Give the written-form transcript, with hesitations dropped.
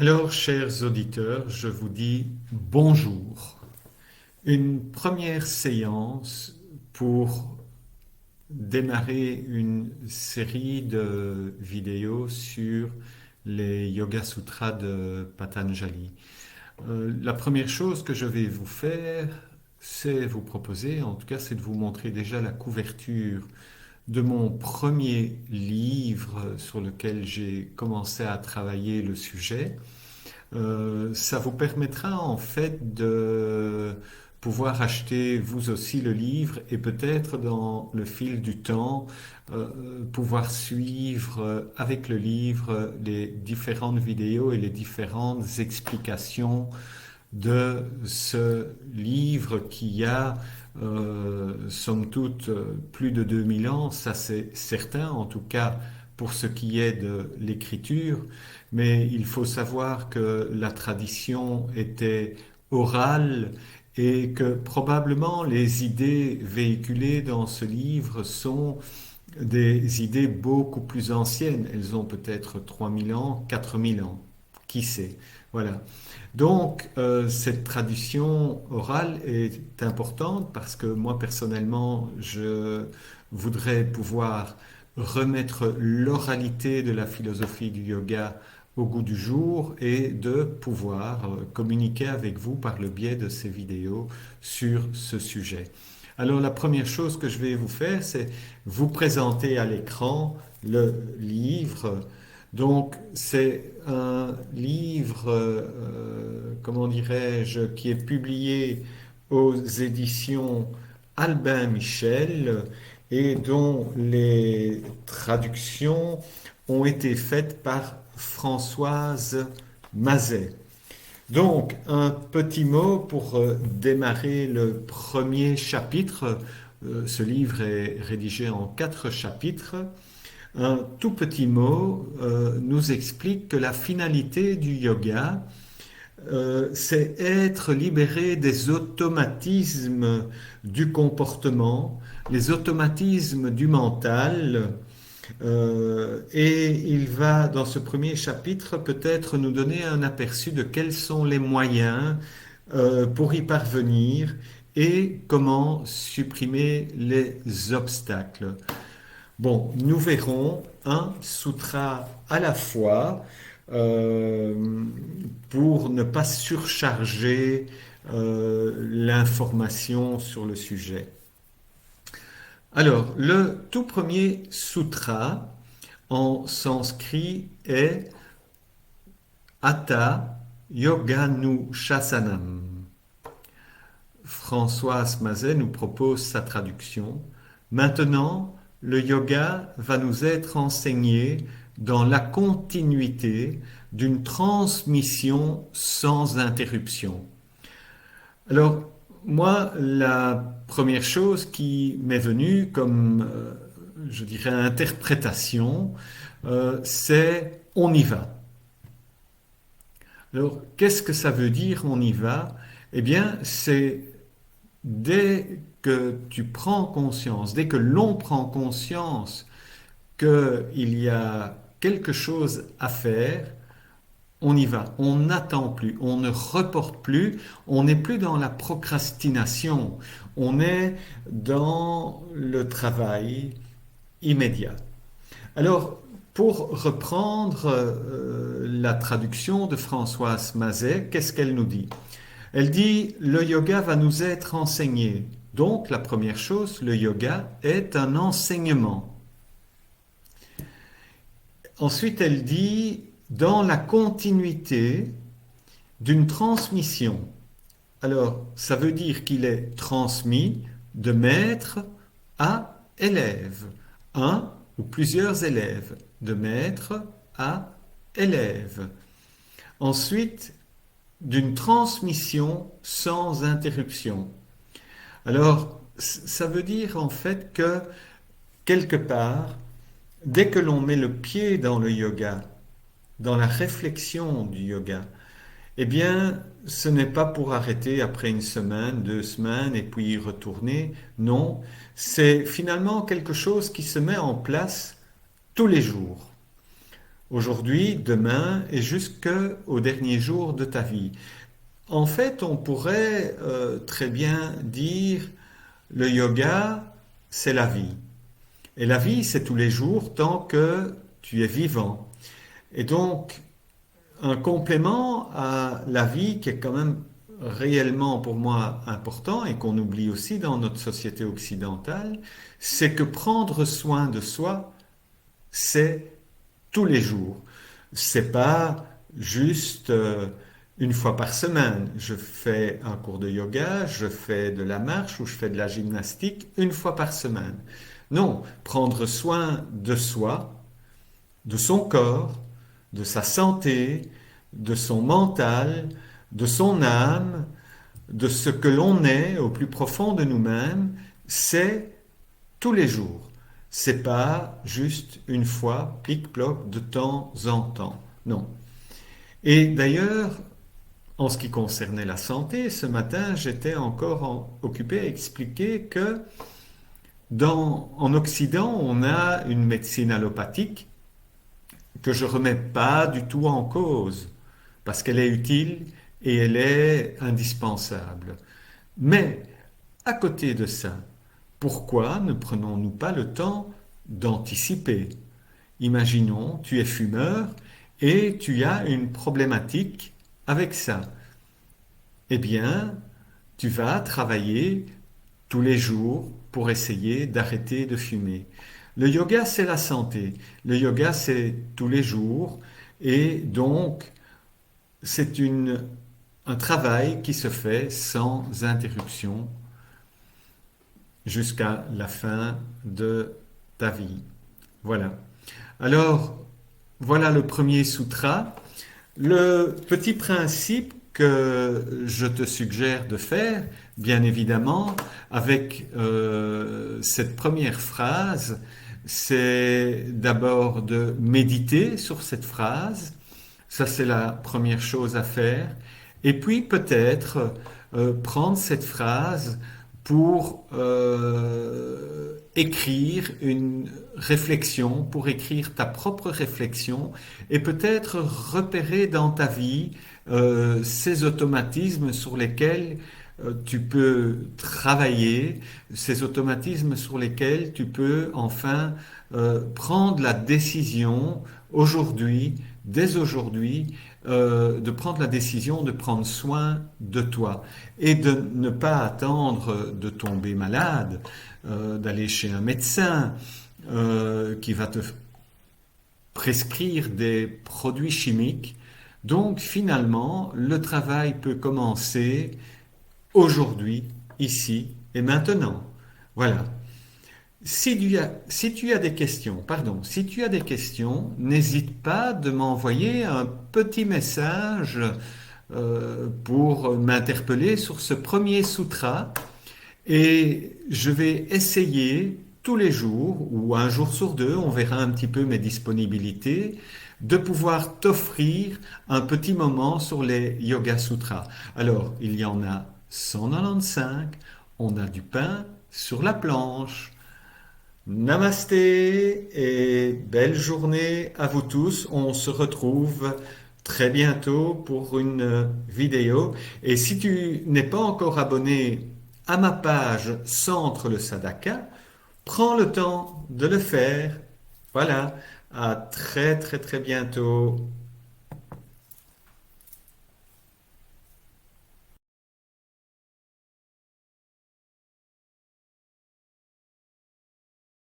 Alors, chers auditeurs, je vous dis bonjour. Une première séance pour démarrer une série de vidéos sur les Yoga Sutras de Patanjali. La première chose que je vais vous faire, c'est vous proposer, en tout cas, c'est de vous montrer déjà la couverture de mon premier livre sur lequel j'ai commencé à travailler le sujet. Ça vous permettra en fait de pouvoir acheter vous aussi le livre et peut-être dans le fil du temps pouvoir suivre avec le livre les différentes vidéos et les différentes explications de ce livre qui a somme toute plus de 2000 ans, ça c'est certain, en tout cas pour ce qui est de l'écriture, mais il faut savoir que la tradition était orale et que probablement les idées véhiculées dans ce livre sont des idées beaucoup plus anciennes. Elles ont peut-être 3000 ans, 4000 ans, qui sait. Voilà. Donc, cette tradition orale est importante parce que moi, personnellement, je voudrais pouvoir remettre l'oralité de la philosophie du yoga au goût du jour et de pouvoir communiquer avec vous par le biais de ces vidéos sur ce sujet. Alors, la première chose que je vais vous faire, c'est vous présenter à l'écran le livre. Donc, c'est un livre, comment dirais-je, qui est publié aux éditions Albin Michel et dont les traductions ont été faites par Françoise Mazet. Donc, un petit mot pour démarrer le premier chapitre. Ce livre est rédigé en 4 chapitres. Un tout petit mot nous explique que la finalité du yoga, c'est être libéré des automatismes du comportement, les automatismes du mental. Et il va, dans ce premier chapitre, peut-être nous donner un aperçu de quels sont les moyens pour y parvenir et comment supprimer les obstacles. Bon, nous verrons un sutra à la fois euh, pour ne pas surcharger l'information sur le sujet. Alors, le tout premier sutra en sanskrit est Hatha Yoganushasanam. Françoise Mazet nous propose sa traduction. Maintenant, le yoga va nous être enseigné dans la continuité d'une transmission sans interruption. Alors, moi, la première chose qui m'est venue comme, je dirais, interprétation, c'est on y va. Alors, qu'est-ce que ça veut dire on y va? Eh bien, c'est dès que tu prends conscience, dès que l'on prend conscience qu'il y a quelque chose à faire, on y va, on n'attend plus, on ne reporte plus, on n'est plus dans la procrastination, on est dans le travail immédiat. Alors, pour reprendre la traduction de Françoise Mazet, qu'est-ce qu'elle nous dit? Elle dit, le yoga va nous être enseigné. Donc, la première chose, le yoga est un enseignement. Ensuite, elle dit, dans la continuité d'une transmission. Alors, ça veut dire qu'il est transmis de maître à élève. Un ou plusieurs élèves. De maître à élève. Ensuite, d'une transmission sans interruption. Alors, ça veut dire en fait que, quelque part, dès que l'on met le pied dans le yoga, dans la réflexion du yoga, eh bien, ce n'est pas pour arrêter après une semaine, 2 semaines et puis y retourner. Non, c'est finalement quelque chose qui se met en place tous les jours. aujourd'hui, demain et jusqu'au dernier jour de ta vie. En fait, on pourrait très bien dire le yoga, c'est la vie. Et la vie, c'est tous les jours tant que tu es vivant. Et donc, un complément à la vie qui est quand même réellement pour moi important et qu'on oublie aussi dans notre société occidentale, c'est que prendre soin de soi, c'est tous les jours. C'est pas juste une fois par semaine. Je fais un cours de yoga, je fais de la marche ou je fais de la gymnastique une fois par semaine. Non, prendre soin de soi, de son corps, de sa santé, de son mental, de son âme, de ce que l'on est au plus profond de nous-mêmes, c'est tous les jours. C'est pas juste une fois, plic-ploc, de temps en temps. Non. Et d'ailleurs, en ce qui concernait la santé, ce matin, j'étais encore occupé à expliquer que en Occident, on a une médecine allopathique que je ne remets pas du tout en cause, parce qu'elle est utile et elle est indispensable. Mais à côté de ça, pourquoi ne prenons-nous pas le temps d'anticiper? Imaginons, tu es fumeur et tu as une problématique avec ça. Eh bien, tu vas travailler tous les jours pour essayer d'arrêter de fumer. Le yoga, c'est la santé. Le yoga, c'est tous les jours. Et donc, c'est un travail qui se fait sans interruption jusqu'à la fin de ta vie. Voilà. Alors, voilà le premier sutra. Le petit principe que je te suggère de faire, bien évidemment, avec cette première phrase, c'est d'abord de méditer sur cette phrase. Ça, c'est la première chose à faire. Et puis peut-être prendre cette phrase pour écrire une réflexion, pour écrire ta propre réflexion et peut-être repérer dans ta vie ces automatismes sur lesquels tu peux travailler, ces automatismes sur lesquels tu peux enfin prendre la décision aujourd'hui, dès aujourd'hui, de prendre la décision de prendre soin de toi et de ne pas attendre de tomber malade, d'aller chez un médecin qui va te prescrire des produits chimiques. Donc finalement, le travail peut commencer aujourd'hui, ici et maintenant. Voilà. Si tu as des questions, n'hésite pas de m'envoyer un petit message pour m'interpeller sur ce premier sutra et je vais essayer tous les jours ou un jour sur deux, on verra un petit peu mes disponibilités, de pouvoir t'offrir un petit moment sur les Yoga Sutras. Alors, il y en a 195, on a du pain sur la planche. Namasté et belle journée à vous tous. On se retrouve très bientôt pour une vidéo. Et si tu n'es pas encore abonné à ma page Centre le Sadaka, prends le temps de le faire. Voilà, à très très très bientôt.